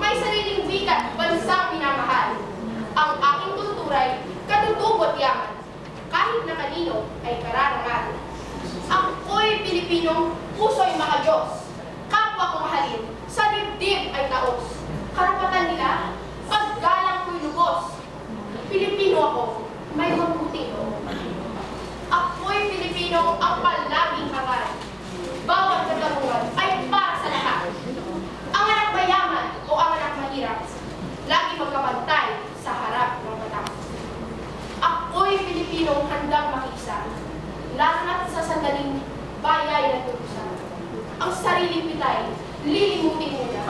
may sariling wika at bansang minamahal. Ang aking kultura'y katutubo at yaman, kahit na kanino ay kararangan. Ako'y Pilipinong puso'y makadiyos, kapwa ko mahalin, sa dibdib ay taos. Karapatan nila, paggalang ko'y lubos. Pilipino ako, may mabuting loob. Ako'y Pilipino ang palaging hangaran. Bawat katarungan ay para sa lahat. Ang anak mayaman o ang anak mahirap, lagi magkapantay sa harap ng batas. Ako'y Pilipinong handang makisa, lalo na't sa sandaling bayay na tutusan. Ang sariling pitay, lilimutin muna.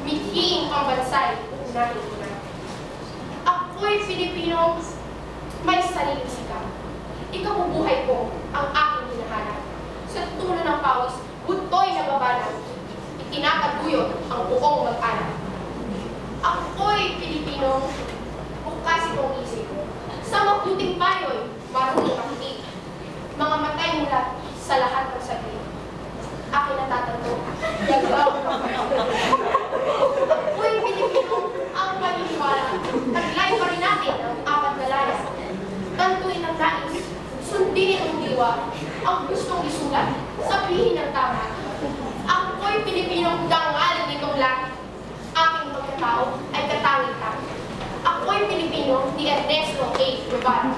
Mithiing ang bansay, uunahin muna. Ako'y Pilipinong may sariling sikap. Ikabubuhay ko ang aking hinahanap. Sa tulo ng pawis, butoy na babanat. Itinataguyod ang buong mag-anak. Ako'y Pilipinong bukas itong isip. Sa mabuting payo'y marunong makinig. Mga matay mula sa lahat ng saglit. Akin natatanto, yagaw. Ako'y Pilipinong ang paniniwala. Taglay pa rin natin ang apat na laya. Tantuin ang nais, sundin ang diwa. Ang gustong isulat, sabihin ng tama. Ako'y Pilipinong dangalan nitong langit. Aking pagkatao ay katangit. Ako'y Pilipino ni Ernesto A. Guevara.